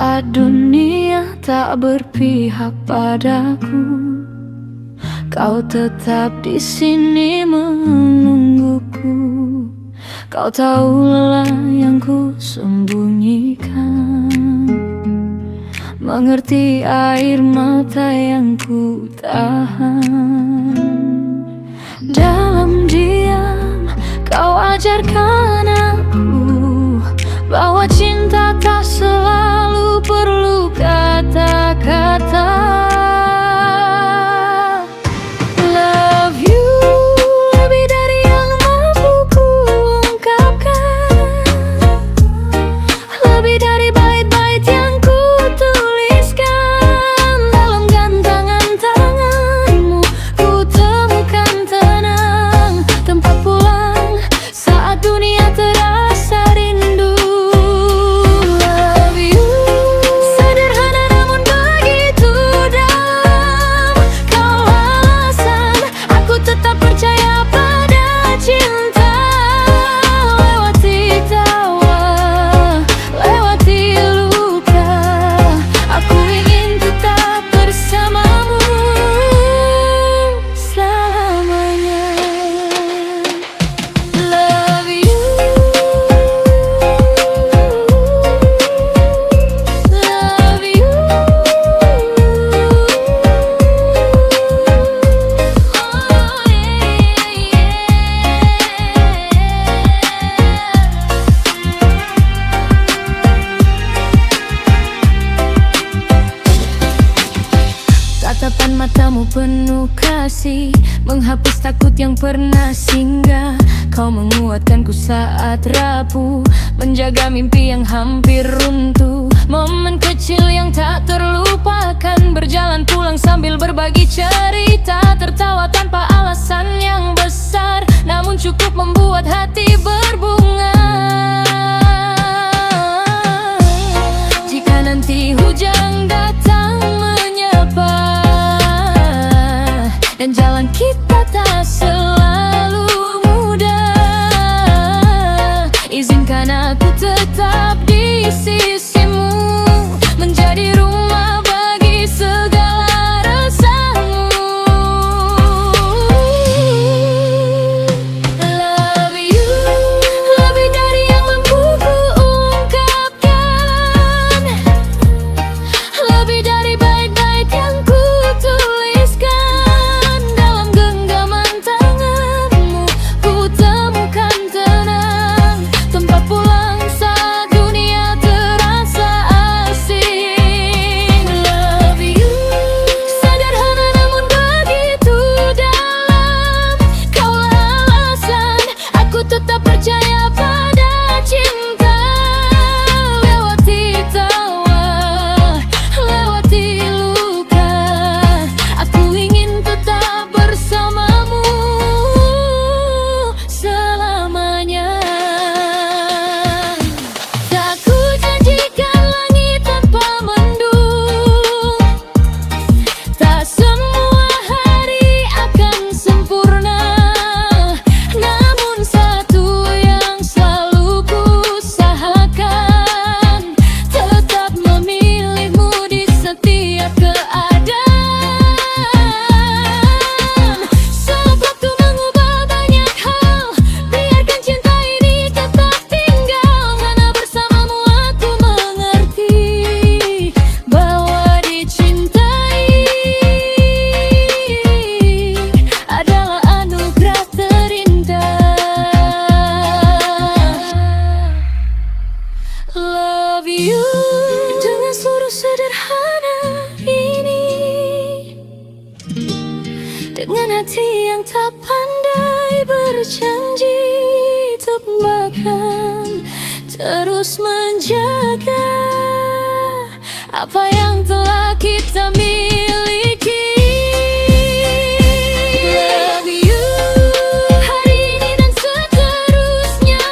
Saat dunia tak berpihak padaku, kau tetap di sini menungguku. Kau tahu lelah yang ku sembunyikan, mengerti air mata yang ku tahan. Dalam diam kau ajarkan aku bahwa cinta tak selalu perlu kata-kata. Love you lebih dari yang mampu ku ungkapkan, lebih dari bait-bait yang ku tuliskan. Dalam gantangan tanganmu ku temukan tenang, tempat pulang saat dunia terasa rindu. Tatapan matamu penuh kasih, menghapus takut yang pernah singgah. Kau menguatkanku saat rapuh, menjaga mimpi yang hampir runtuh. Momen kecil yang tak terlupakan, berjalan pulang sambil berbagi cerita. Tertawa tanpa alasan yang besar, namun cukup membuat hati berbunga. Jika nanti hujan datang menyapa, dan jalan kita tak selalu mudah, izinkan aku tetap di sisimu, menjadi rumah bagi segala rasamu. Love you lebih dari yang mampu ku ungkapkan, lebih dari bait-bait yang ku tuliskan. Dalam genggaman tanganmu ku temukan tenang, tempat pulang saat dunia terasa asing. Love you, sederhana namun begitu dalam. Kaulah alasan aku tetap percaya pada cinta. Lewati tawa, lewati luka, aku ingin tetap bersamamu selamanya. Tak ku janjikan langit tanpa mendung, tak semua hari akan sempurna. Namun satu yang selalu ku usahakan, tetap memilihmu di setiap keadaan. Sebab waktu mengubah banyak hal, biarkan cinta ini tetap tinggal. Karena bersamamu aku mengerti bahwa dicintai adalah anugerah terindah. Love you dengan seluruh sederhana ini, dengan hati yang tak pandai berjanji, untuk bahkan terus menjaga apa yang telah kita miliki. Love you hari ini dan seterusnya,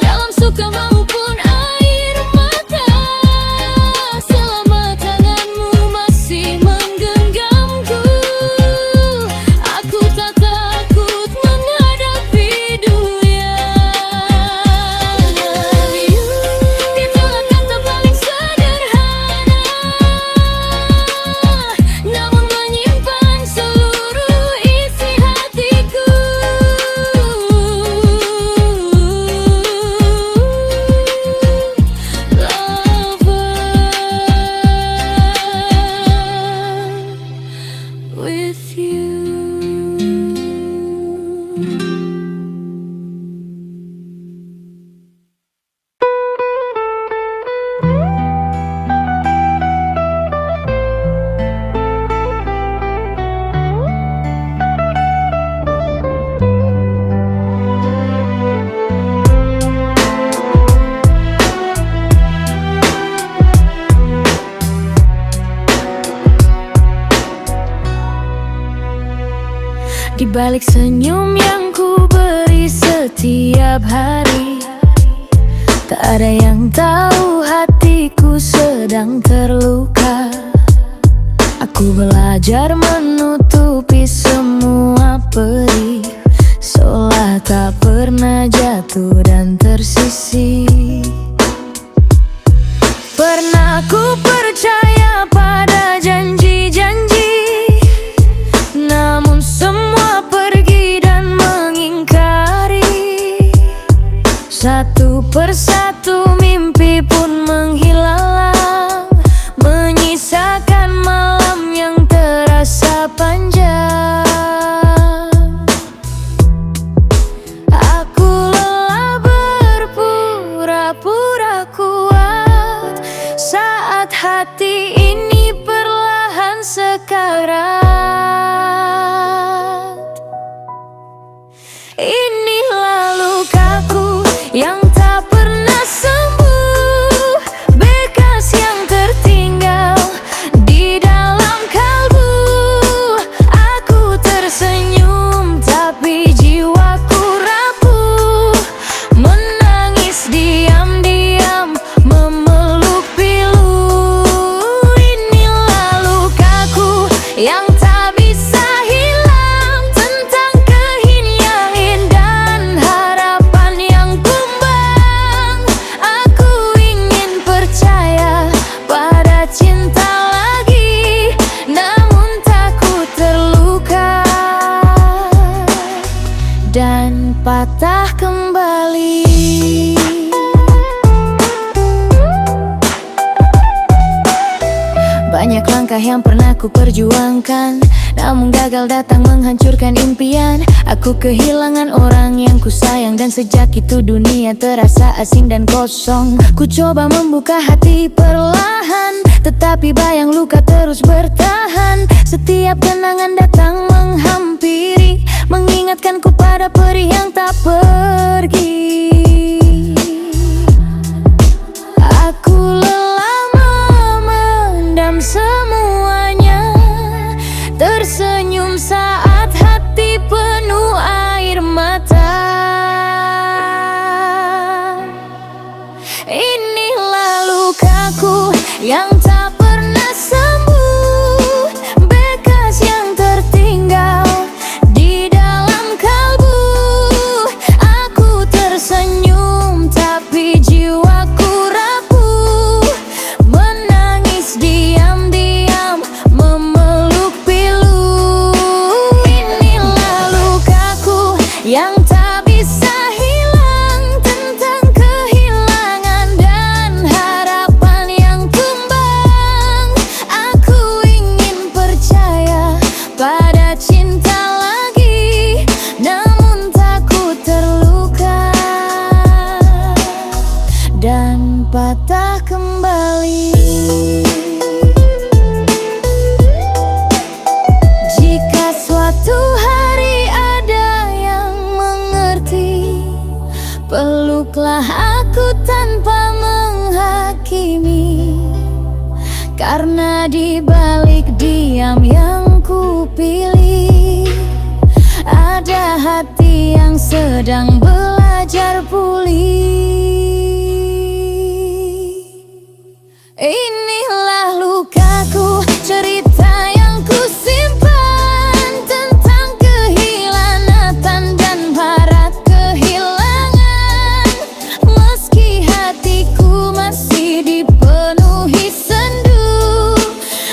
dalam suka maupun air mata. Selama tanganmu masih menggenggamku, aku tak takut menghadapi dunia. Love you Di balik senyum yang ku beri setiap hari, tak ada yang tahu hatiku sedang terluka. Aku belajar menutupi semua perih, seolah tak pernah jatuh dan tersisih. Pernah ku percaya pada janji-janji, namun semua pergi dan mengingkari. Satu persatu mimpi pun menghilang, menyisakan malam yang terasa panjang. Aku lelah berpura-pura kuat saat hati ini perlahan sekarat. Inilah lukaku yang tak pernah sembuh, bekas yang tertinggal di dalam kalbu. Aku tersenyum tapi jiwaku rapuh, menangis diam-diam memeluk pilu. Inilah lukaku yang tak bisa hilang, tentang kehinaan dan harapan yang tumbang. Aku ingin percaya pada cinta lagi, namun takut terluka dan patah kembali. Banyak langkah yang pernah ku perjuangkan, namun gagal datang menghancurkan impian. Aku kehilangan orang yang ku sayang, dan sejak itu dunia terasa asing dan kosong. Ku coba membuka hati perlahan, tetapi bayang luka terus bertahan. Setiap kenangan datang menghampiri, mengingatkanku pada perih yang tak pergi. Aku lelah memendam semuanya, tersenyum saat hati penuh air mata. Inilah lukaku yang tak pernah sembuh, bekas yang tertinggal di dalam kalbu. Aku tersenyum tapi jiwaku rapuh, menangis diam-diam memeluk pilu. Inilah lukaku yang tak bisa hilang, tentang kehilangan dan harapan yang tumbang. Aku ingin percaya pada cinta lagi, namun takut terluka dan patah kembali. Jika suatu hari ada yang mengerti, peluklah aku tanpa menghakimi. Karena di balik diam yang ku pilih, ada hati yang sedang belajar pulih. Inilah lukaku, cerita yang ku simpan, tentang kehilanatan dan barat kehilangan. Meski hatiku masih dipenuhi sendu,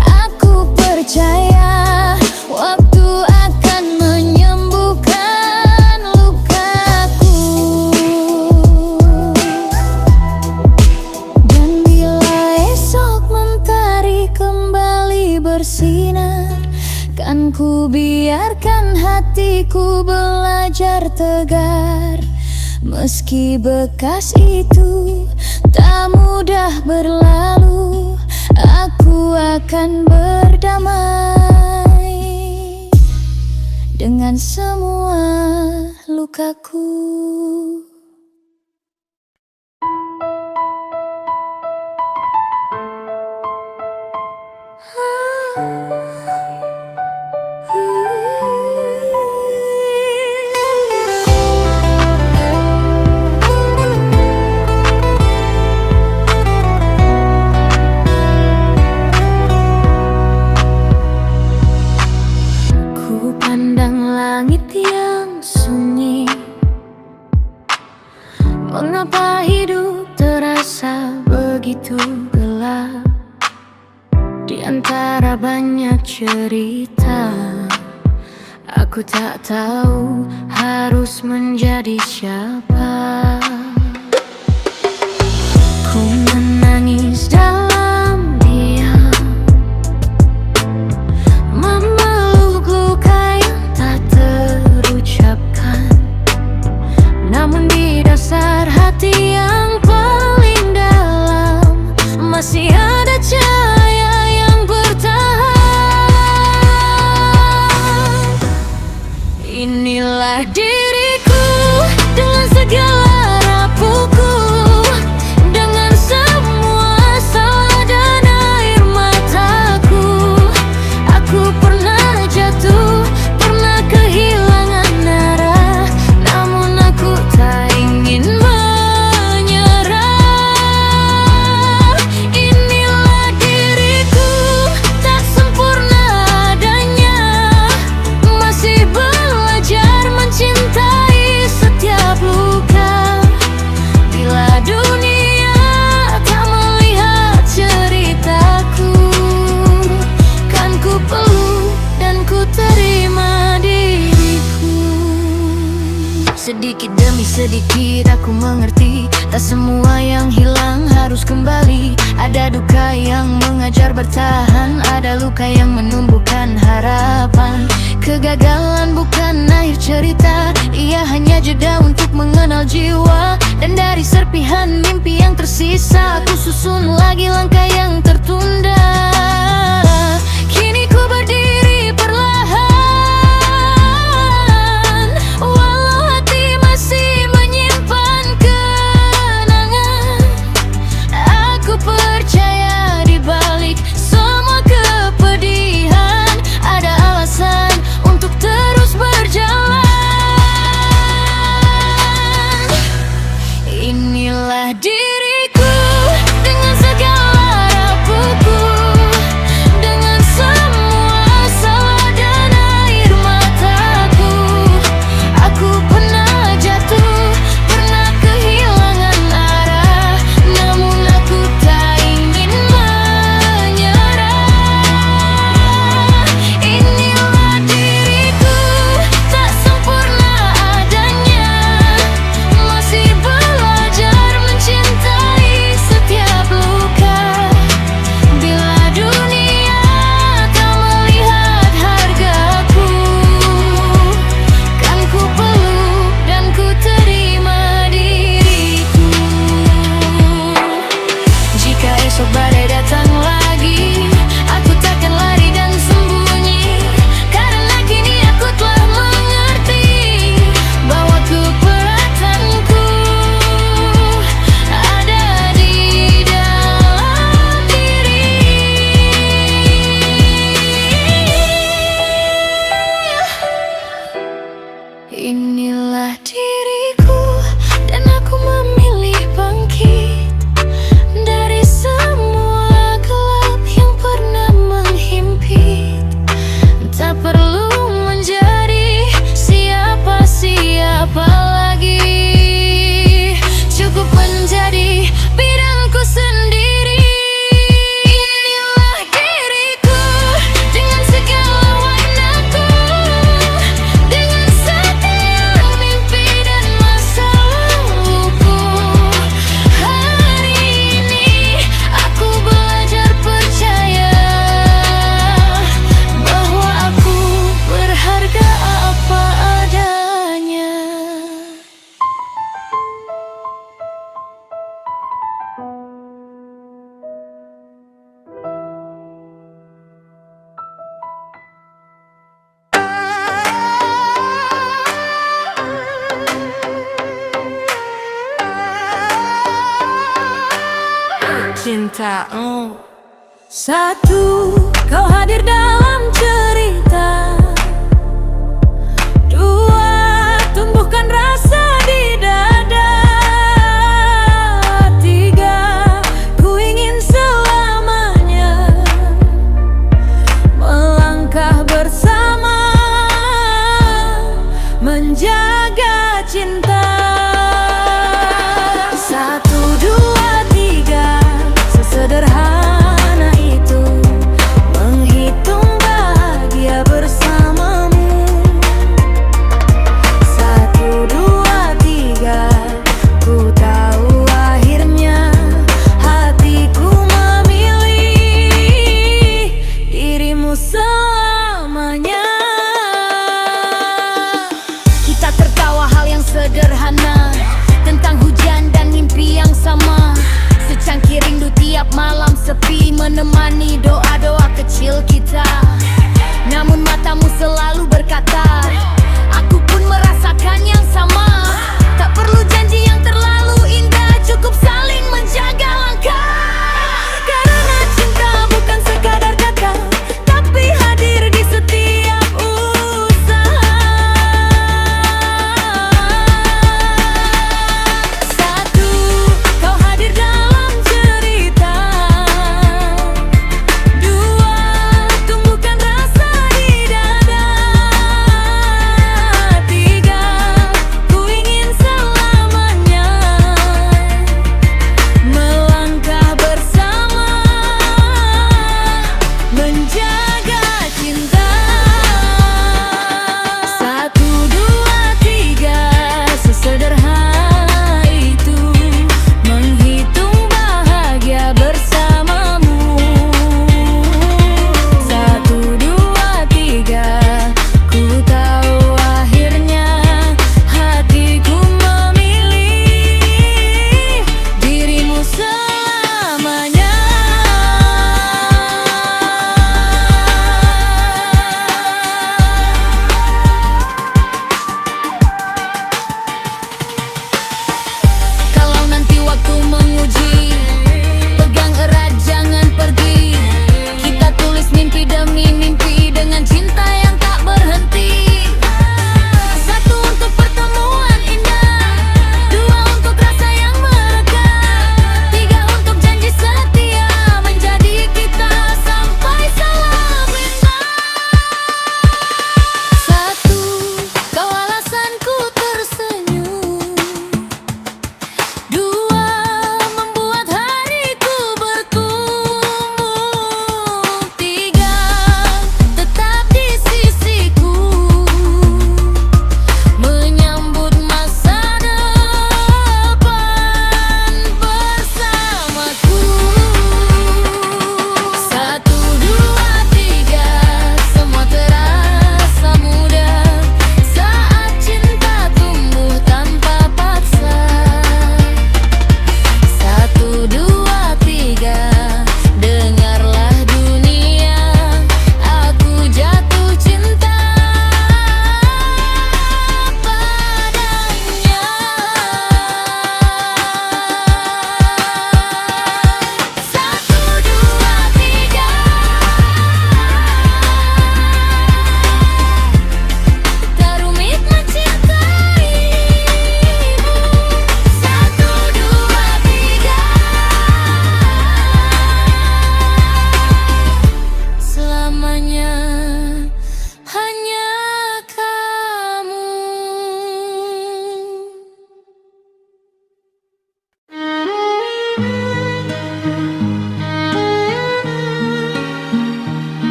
aku percaya waktu akan menyembuhkan lukaku. Dan bila esok mentari kembali bersinar, kan ku biarkan hatiku belajar tegar. Meski bekas itu tak mudah berlalu, aku akan berdamai dengan semua lukaku. Di antara banyak cerita, aku tak tahu harus menjadi siapa. Ku menangis dalam diam, memeluk luka yang tak terucapkan. Namun di dasar hati yang paling dalam masih ada cahaya yang bertahan. Inilah diriku dengan segala rapuhku, dengan semua salah dan air mataku. Aku pernah jatuh, pernah kehilangan arah, namun aku tak ingin menyerah. Inilah diriku, tak sempurna adanya, masih belajar mencintai setiap luka. Bila dunia tak melihat ceritaku, kan ku peluk dan ku terima diriku. Sedikit demi sedikit aku mengerti, tak semua yang hilang harus kembali. Ada duka yang mengajar bertahan, ada luka yang menumbuhkan harapan. Kegagalan bukan akhir cerita, ia hanya jeda untuk mengenal jiwa. Dan dari serpihan mimpi yang tersisa, aku susun lagi langkah yang tertunda. Kini ku berdiri perlahan, walau hati masih menyimpan kenangan. Aku percaya di balik semua kepedihan ada alasan untuk terus berjalan. Inilah diriku dengan segala rapuhku, dengan semua salah dan air mataku. Aku pernah jatuh, pernah kehilangan arah, namun aku tak ingin menyerah. Inilah diriku, tak sempurna adanya, masih belajar mencintai setiap luka. Bila dunia tak melihat hargaku, kan ku peluk dan ku terima diriku. Jika esok badai datang lagi, aku takkan lari dan sembunyi, karena kini aku telah mengerti bahwa keberatanku ada di dalam diri. Inilah diriku, dan aku memilih bangkit dari semua gelap yang pernah menghimpit. Tak perlu menjadi siapa-siapa lagi, cukup menjadi bidangku sendiri. Inilah diriku dengan segala warnaku, dengan setiap mimpi dan masa laluku. Hari ini aku belajar percaya bahwa aku berharga apa adanya. Cinta, satu, kau hadir dalam cerita. Dua, tumbuhkan rasa di dada. Tiga, ku ingin selamanya melangkah bersama, menjaga cinta. Satu, dua, tiga, sesederhana itu.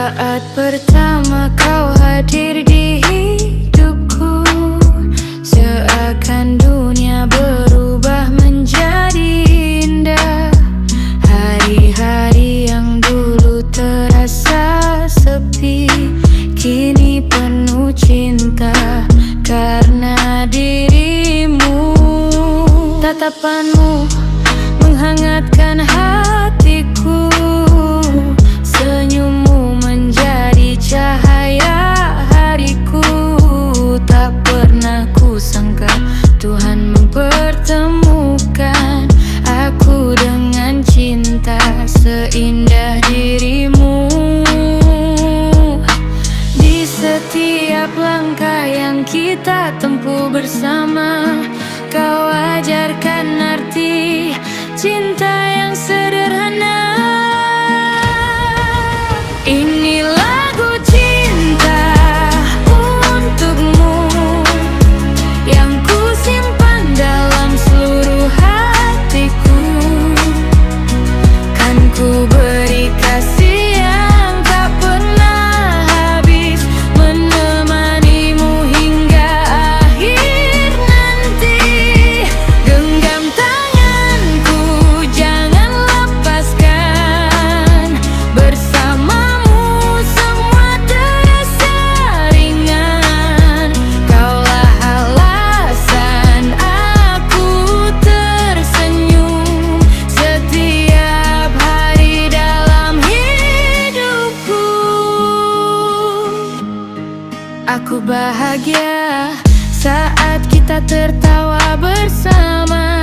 Saat pertama kau hadir di hidupku, seakan dunia berubah menjadi indah. Hari-hari yang dulu terasa sepi, kini penuh cinta karena dirimu. Tatapanmu menghangatkan hatiku, senyummu menjadi cahaya hariku. Tak pernah kusangka Tuhan mempertemukan aku dengan cinta seindah dirimu. Di setiap langkah yang kita tempuh bersama, kau ajarkan arti cinta yang sederhana. Ini lagu cinta untukmu yang ku simpan dalam seluruh hatiku. Kan ku beri kasih yang tak pernah habis, menemanimu hingga akhir nanti. Genggam tanganku, jangan lepaskan. Bersamamu semua terasa ringan. Kaulah alasan aku tersenyum setiap hari dalam hidupku. Aku bahagia saat kita tertawa bersama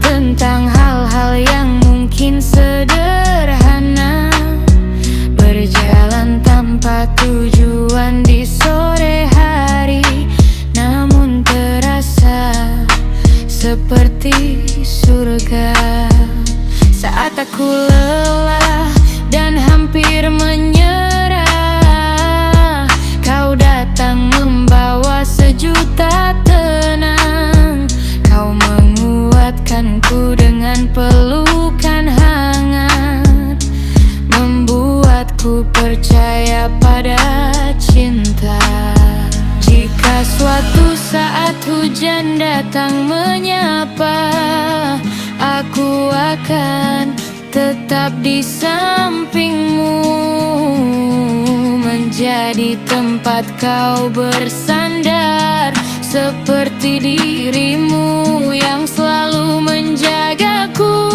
tentang hal-hal yang mungkin sederhana. Berjalan tanpa tujuan di sore hari, namun terasa seperti surga. Saat aku lelah dan hampir menyerah, kau datang membawa sejuta tenang. Kau menguatkanku dengan pelukan hangat, membuatku percaya pada cinta. Jika suatu saat hujan datang menyapa, aku akan tetap di sampingmu, menjadi tempat kau bersandar, seperti dirimu yang selalu menjagaku.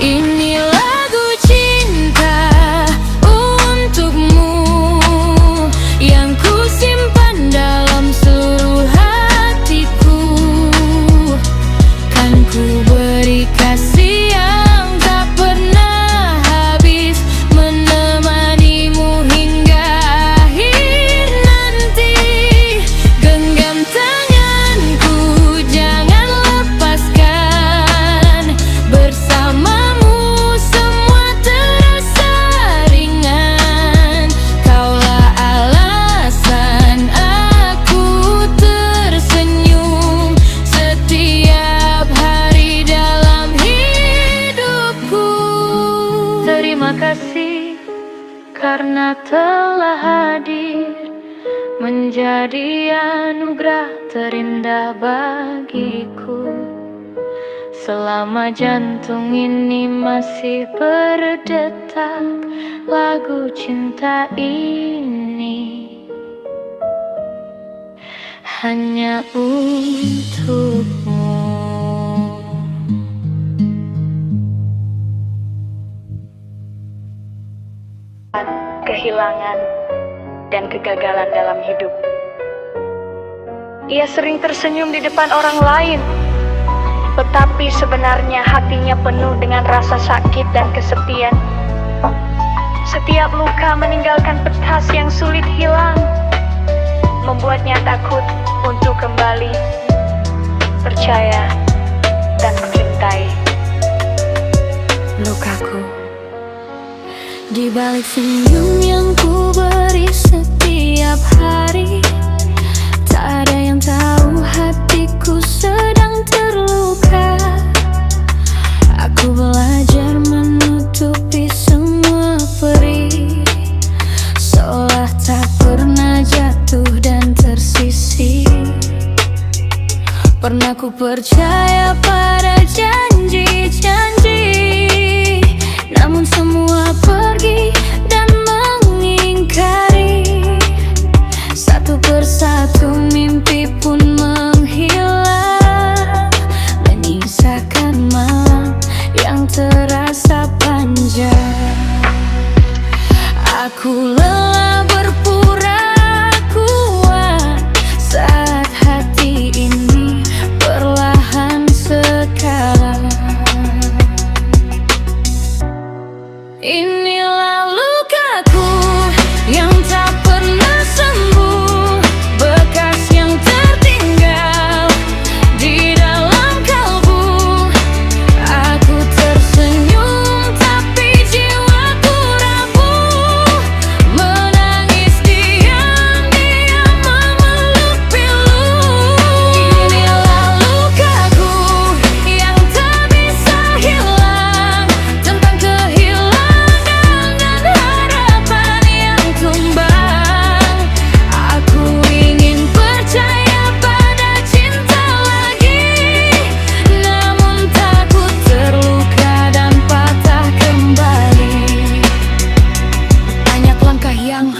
Ini lagu cinta untukmu yang ku simpan dalam seluruh hatiku. Kan ku beri kasih yang tak pernah habis, menemanimu hingga akhir nanti. Genggam tanganku, jangan lepaskan. Bersamamu semua terasa ringan. Kaulah alasan aku tersenyum setiap hari dalam hidupku. Terima kasih karena telah hadir, menjadi anugerah terindah bagiku. Selama jantung ini masih berdetak, lagu cinta ini hanya untukmu. Kehilangan dan kegagalan dalam hidup. Ia sering tersenyum di depan orang lain, tetapi sebenarnya hatinya penuh dengan rasa sakit dan kesepian. Setiap luka meninggalkan bekas yang sulit hilang, membuatnya takut untuk kembali percaya dan mencintai. Lukaku di balik senyum yang ku beri setiap hari, tak ada yang tahu hatiku sedang terluka. Aku belajar percaya pada janji-janji, namun semua pergi dan mengingkari. Satu persatu mimpi pun menghilang, menyisakan malam yang terasa panjang. Aku lelah berpura kuat saat hati ini perlahan sekarat. Inilah lukaku yang tak pernah sembuh, bekas yang tertinggal di dalam kalbu. Aku tersenyum tapi jiwaku rapuh, menangis diam-diam memeluk pilu. Inilah lukaku yang tak bisa hilang, tentang kehilangan dan harapan yang tumbang. Aku ingin percaya pada cinta lagi, namun takut terluka dan patah kembali. Banyak langkah yang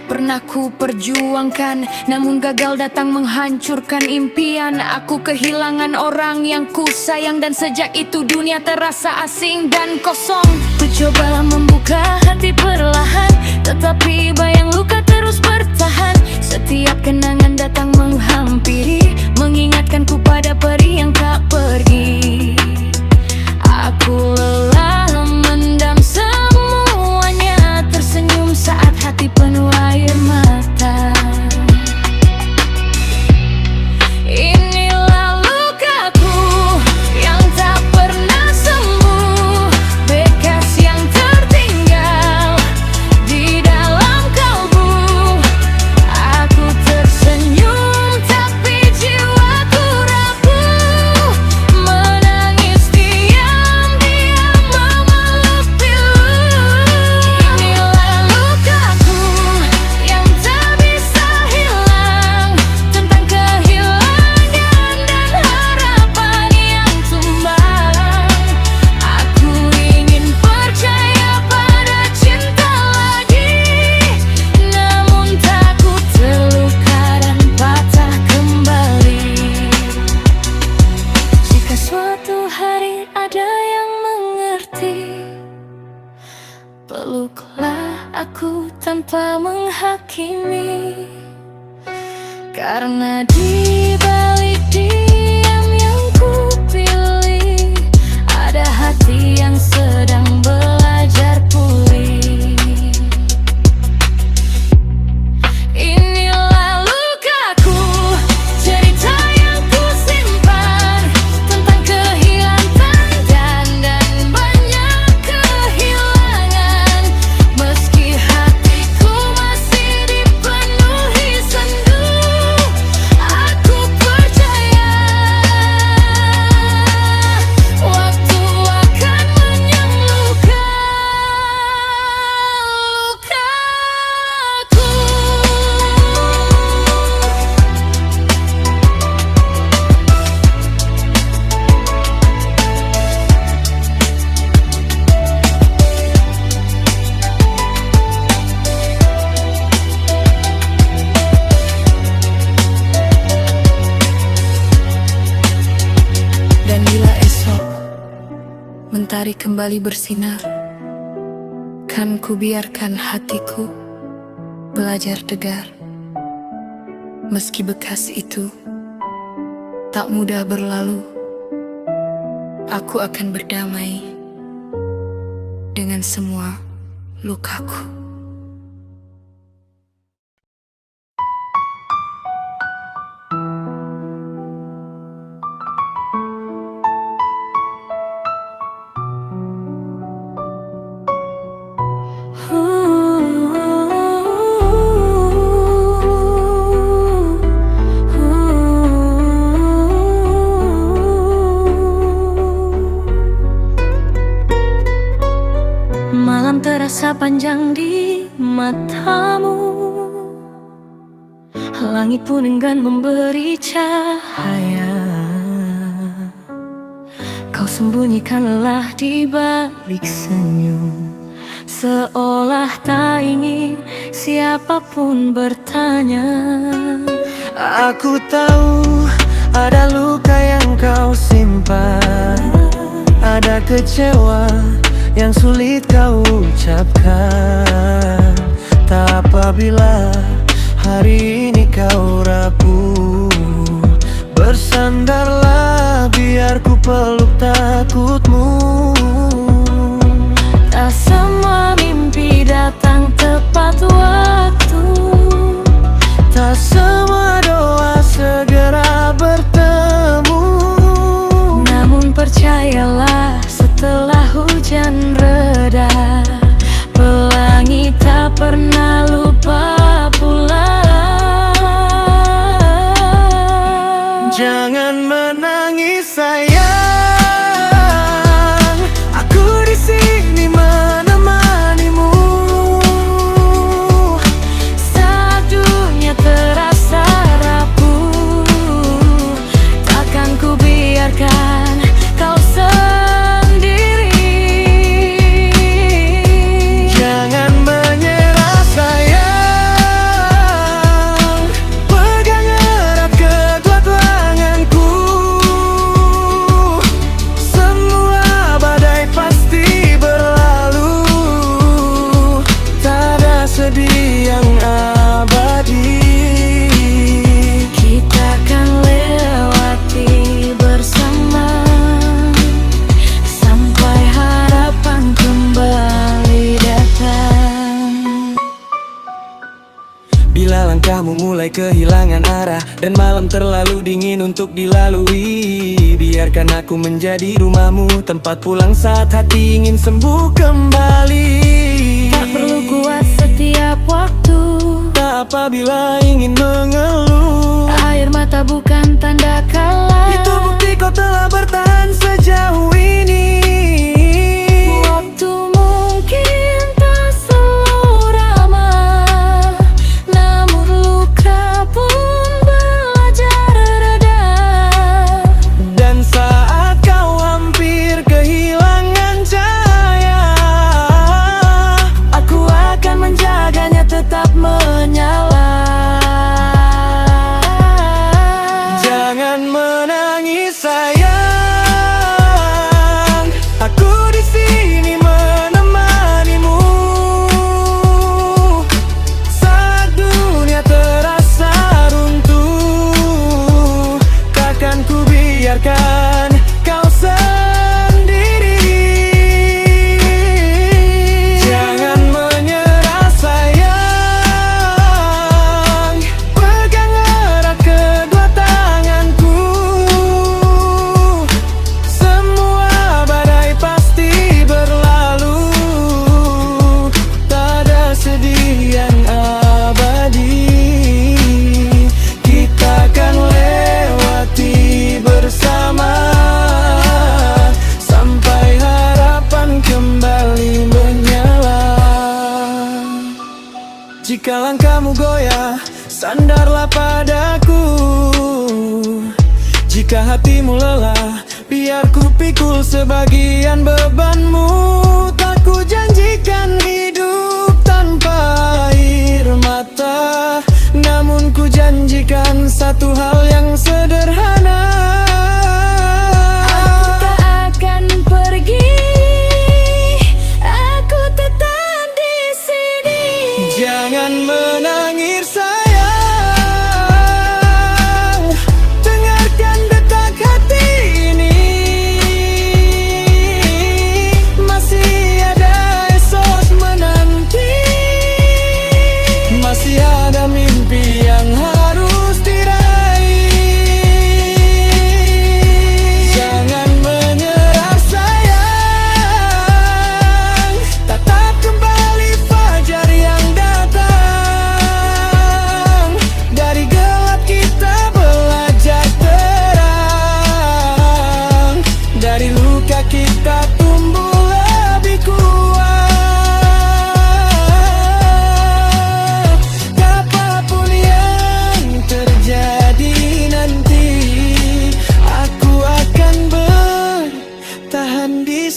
pernah ku perjuangkan, namun gagal datang menghancurkan impian. Aku kehilangan orang yang ku sayang, dan sejak itu dunia terasa asing dan kosong. Ku coba membuka hati perlahan, tetapi bayang luka terus bertahan. Setiap kenangan datang menghampiri, mengingatkanku pada peri yang tak pergi. Aku lelah mendam semuanya, tersenyum saat hati penuh air mata. Inilah lukaku yang tak pernah sembuh, bekas yang tertinggal di dalam kalbu. Aku tersenyum tapi jiwaku rapuh, menangis diam-diam memeluk pilu. Inilah lukaku yang tak bisa hilang, tentang kehilangan dan harapan yang tumbang. Aku ingin percaya pada cinta lagi, namun takut terluka dan patah kembali. Jika suatu hari ada yang mengerti, peluklah aku tanpa menghakimi, karena di balik diam yang ku pilih, ada hati yang sedang belajar pulih. Inilah lukaku, cerita yang ku simpan, tentang kehilangan dan banyak kehilangan. Meski hatiku masih dipenuhi sendu, aku percaya waktu akan menyembuhkan lukaku. Dan bila esok mentari kembali bersinar, kan ku biarkan hatiku belajar tegar. Meski bekas itu tak mudah berlalu, aku akan berdamai dengan semua lukaku. Malam terasa panjang di matamu, langit pun enggan memberi cahaya. Kau sembunyikan lelah di balik senyum, seolah tak ingin siapapun bertanya. Aku tahu ada luka yang kau simpan, ada kecewa yang sulit kau ucapkan. Tak apabila hari ini kau rapuh, bersandarlah biar ku peluk takutmu. Tak semua mimpi datang tepat waktu, tak semua doa segera bertemu. namun percayalah setelah hujan reda, pelangi tak pernah lupa pulang. Jangan menangis sayang, aku di sini menemanimu. Saat dunia terasa rapuh, takkan ku biarkan kau sendiri. Jangan menyerah sayang, pegang erat kedua tanganku. Semua badai pasti berlalu, tak ada sedih yang abadi. Kita akan lewati bersama sampai harapan kembali datang. Bila langkahmu mulai kehilangan arah dan malam terlalu dingin untuk dilalui, biarkan aku menjadi rumahmu, tempat pulang saat hati ingin sembuh kembali. Tak perlu kuat setiap waktu, Tak apabila ingin mengeluh, air mata bukan tanda kalah. itu bukti kau telah bertahan sejauh ini. Waktu mungkin tak selalu ramah, namun luka pun belajar reda. Dan saat kau hampir kehilangan cahaya, Aku akan menjaganya tetap menyala. jangan menangis sayang, aku di sini menemanimu. Saat dunia terasa runtuh, takkan ku biarkan kau sendiri. Jangan menyerah sayang, pegang erat kedua tanganku. Semua badai pasti berlalu, tak ada sedih yang abadi. Kita akan lewati bersama sampai harapan kembali menyala. Jika langkahmu goyah, sandarlah padaku. Jika hatimu lelah, biar ku pikul sebagian bebanmu. Tak ku janjikan hidup tanpa air mata, namun ku janjikan satu hal yang sederhana. Aku tak akan pergi, aku tetap di sini. Jangan menangis sayang, dengarkan detak hati ini. Masih ada esok menanti, masih ada mimpi yang harus diraih.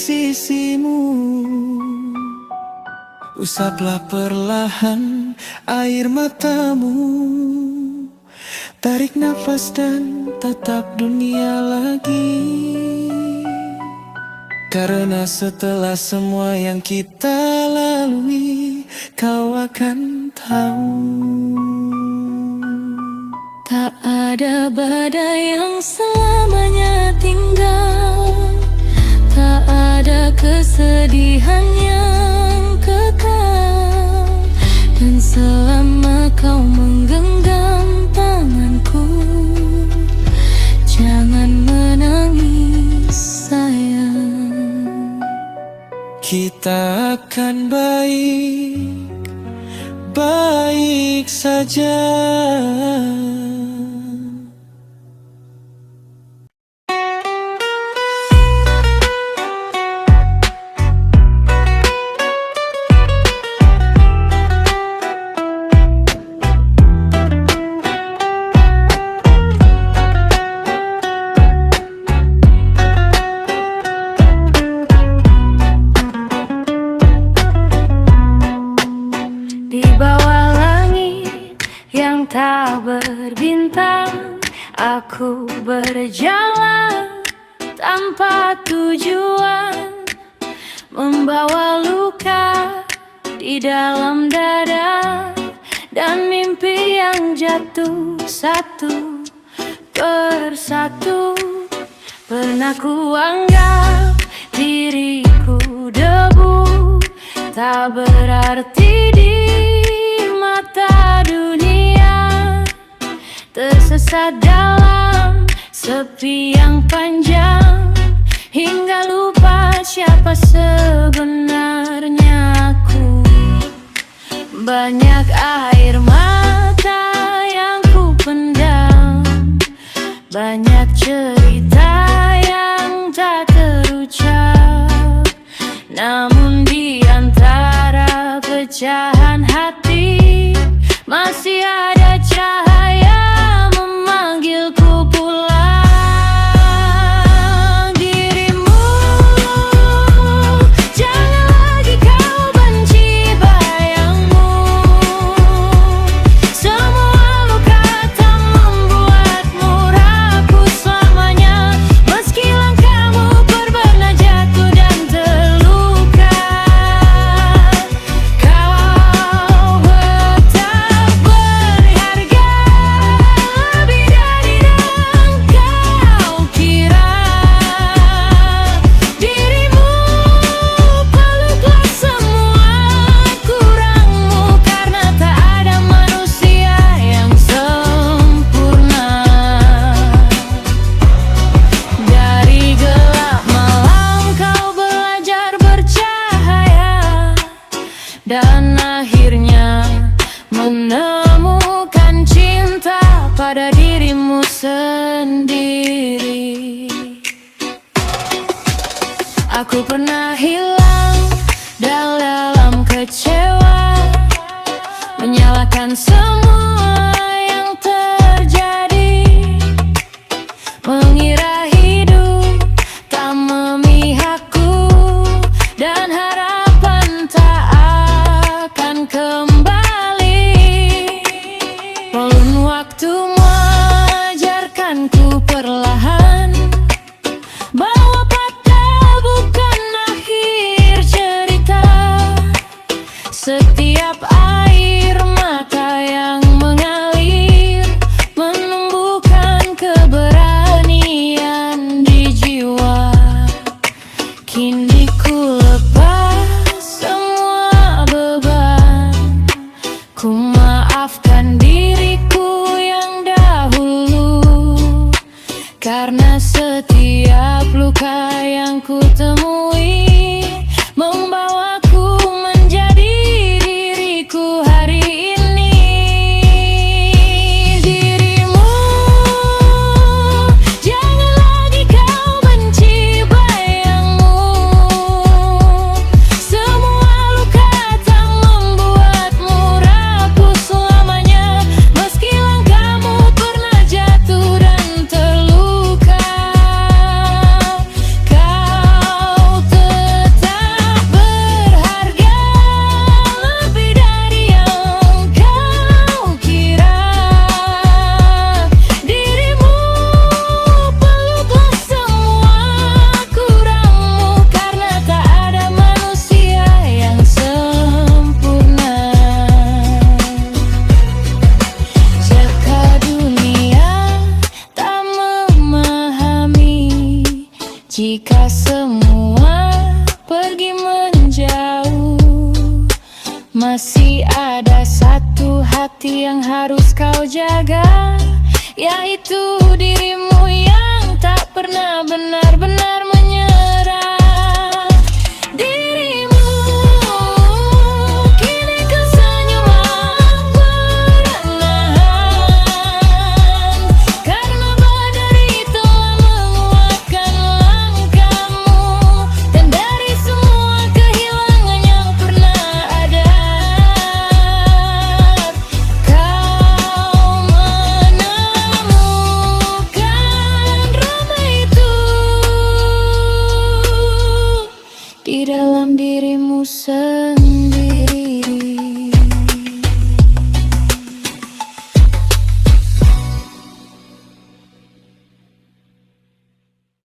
sisimu. Usaplah perlahan air matamu, tarik nafas dan tatap dunia lagi. Karena setelah semua yang kita lalui, kau akan tahu. Tak ada badai yang selamanya tinggal, tak ada kesedihan yang kekal. Dan selama kau menggenggam tanganku, jangan menangis sayang. Kita akan baik-baik saja. Di bawah langit yang tak berbintang, aku berjalan tanpa tujuan, membawa luka di dalam dada dan mimpi yang jatuh satu persatu. Pernah ku anggap diriku debu, tak berarti di mata dunia. Tersesat dalam sepi yang panjang, hingga lupa siapa sebenarnya aku. Banyak air mata yang ku pendam, banyak cerita yang tak terucap. Namun di antara pecahan hati, masih ada cahaya memanggilku pulang. Dirimu, jangan lagi kau benci bayangmu. Semua luka tak membuatmu rapuh selamanya. Meski langkahmu pernah jatuh dan terluka, kau tetap berharga lebih dari yang kau kira. Dirimu, peluklah semua kurangmu, karena tak ada manusia yang sempurna. Dari gelap malam kau belajar bercahaya, dan akhirnya menemukan cinta pada dirimu sendiri. Aku pernah hilang dalam kecewa, menyalahkan semua yang terjadi, mengira hidup tak memihakku, dan harapan tak akan kembali. Ulun waktu mengajarkanku perlahan bahwa patah bukan akhir cerita. Setiap air mata yang mengalir menumbuhkan keberanian di jiwa. Kini ku lepas semua beban, ku maafkan diriku yang dahulu, karena setiap luka yang ku temui membawaku menjadi diriku hari ini. Dirimu, jangan lagi kau benci bayangmu. Semua luka tak membuatmu rapuh selamanya. Meski langkahmu pernah jatuh dan terluka, kau Jika semua pergi menjauh, masih ada satu hati yang harus kau jaga, yaitu dirimu yang tak pernah benar-benar menyerah. Dirimu kini kesenyuman perlahan, karena badai telah menguatkan langkahmu, dan dari semua kehilangan yang pernah ada, kau menemukan rasa itu di dalam dirimu sendiri.